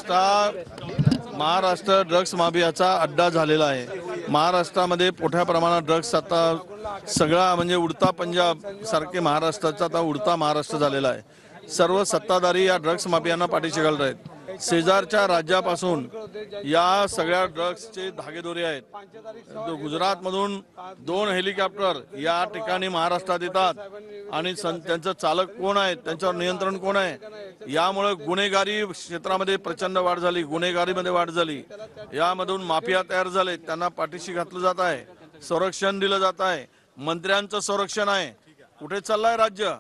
Maharashtra drugs माफियाचा अड्डा झालेला आहे। महाराष्ट्रामध्ये मोठ्या प्रमाणात ड्रग्स आता सगळा म्हणजे उडता पंजाब सारखे महाराष्ट्राचा आता उडता महाराष्ट्र झालेला आहे। सर्व सत्ताधारी या ड्रग्स माफियांना पाठीशी घालत आहेत। शेजारच्या राज्यापासून या सगळ्या ड्रग्सचे धागेदोरे आहेत। गुजरातमधून 2 हेलिकॉप्टर या ठिकाणी महाराष्ट्रात येतात आणि त्यांचं चालक कोण आहे, त्यांच्यावर नियंत्रण कोण आहे, यामुळे गुन्हेगारी क्षेत्रामध्ये प्रचंड वाढ झाली, गुन्हेगारीमध्ये वाढ झाली। यामधून माफिया तयार झाले, त्यांना पाठीशी घातलं जात आहे, संरक्षण दिलं जात आहे, मंत्र्यांचं संरक्षण आहे। कुठे चाललंय राज्य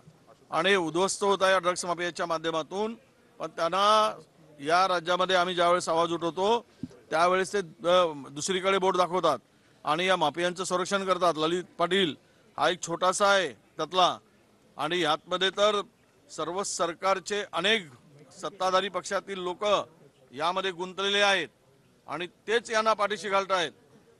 आणि उद्ध्वस्त होत आहे ड्रग्स माफियाच्या माध्यमातून। पण त्यांना या राज्यामध्ये आम्ही ज्यावेळेस आवाज उठवतो त्यावेळेस ते दुसरीकडे बोट दाखवतात आणि या माफियांचं संरक्षण करतात। ललित पाटील हा एक छोटासा आहे त्यातला, आणि यातमध्ये तर सर्व सरकारचे अनेक सत्ताधारी पक्षातील लोक यामध्ये गुंतलेले आहेत आणि तेच यांना पाठीशी घालत आहेत।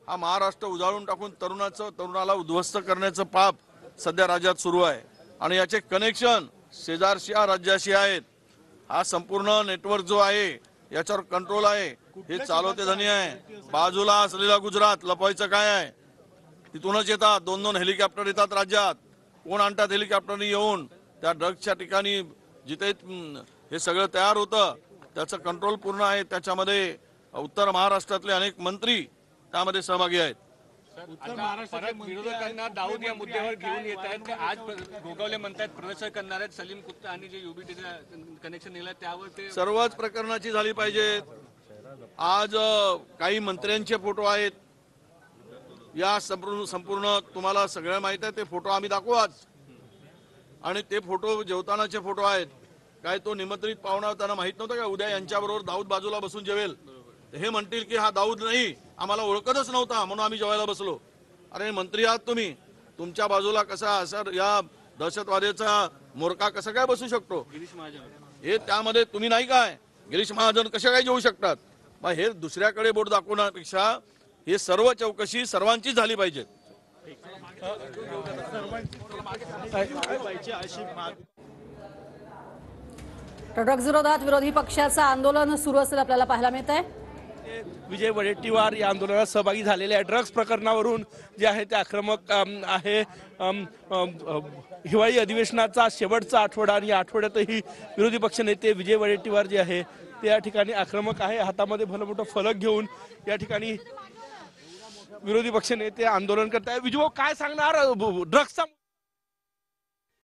हा महाराष्ट्र उजाळून टाकून तरुणाला उद्ध्वस्त करण्याचं पाप सध्या राज्यात सुरू आहे आणि याचे कनेक्शन शेजारच्या राज्याशी आहेत। हा संपूर्ण नेटवर्क जो आहे याच्यावर कंट्रोल आहे, हे चालवते धनी आहे। बाजूला असलेला गुजरात लपवायचं काय आहे, तिथूनच येतात 2-2 हेलिकॉप्टर येतात राज्यात। कोण आणतात हेलिकॉप्टरनी येऊन त्या ड्रग्सच्या ठिकाणी जिथे हे सगळं तयार होतं त्याचं कंट्रोल पूर्ण आहे। त्याच्यामध्ये उत्तर महाराष्ट्रातले अनेक मंत्री त्यामध्ये सहभागी आहेत। विरोधकांना दाऊद या मुद्द्यावर घेऊन येत आहेत। आज गोगावले म्हणतात प्रदर्शन करणार आहेत। सलीम कुत्ता आणि जे युबीटीचं कनेक्शन नेलं त्यावर ते सर्वच प्रकरणाची झाली पाहिजे। आज काही मंत्र्यांचे फोटो आहेत या संपूर्ण तुम्हाला सगळं माहित आहे, ते फोटो आम्ही दाखवू आज। आणि ते फोटो जेवतानाचे फोटो आहेत। काय तो निमंत्रित पाहुणा त्यांना माहित नव्हतं का उद्या यांच्याबरोबर दाऊद बाजूला बसून जेवेल? हे म्हणतील की हा दाऊद नाही, आम्हाला ओळखतच नव्हता म्हणून आम्ही जेवायला बसलो। अरे मंत्री आहात तुम्ही, तुमच्या बाजूला कसा असर या दहशतवाद्याचा मोरका कसा काय बसू शकतो? गिरीश महाजन हे त्यामध्ये तुम्ही नाही काय? गिरीश महाजन कशा काय जेवू शकतात? मग हे दुसऱ्याकडे बोट दाखवण्यापेक्षा हे सर्व चौकशी सर्वांची झाली पाहिजे। ड्रग्ज विरोधात विरोधी पक्षाचं आंदोलन सुरू असलेलं आपल्याला पाहायला मिळत आहे। विजय वडेट्टीवार या आंदोलनात सहभागी झालेले आहे। ड्रग्स प्रकरणावरून जे आहे ते आक्रमक आहे। हिवाळी अधिवेशनाचा शेवटचा आठवडा आणि या आठवड्यातही विरोधी पक्षनेते विजय वडेट्टीवार जे आहे ते या ठिकाणी आक्रमक आहे। हातामध्ये भलं मोठं फलक घेऊन या ठिकाणी विरोधी पक्षनेते आंदोलन करत आहे। विजय काय सांगणार ड्रग्सचा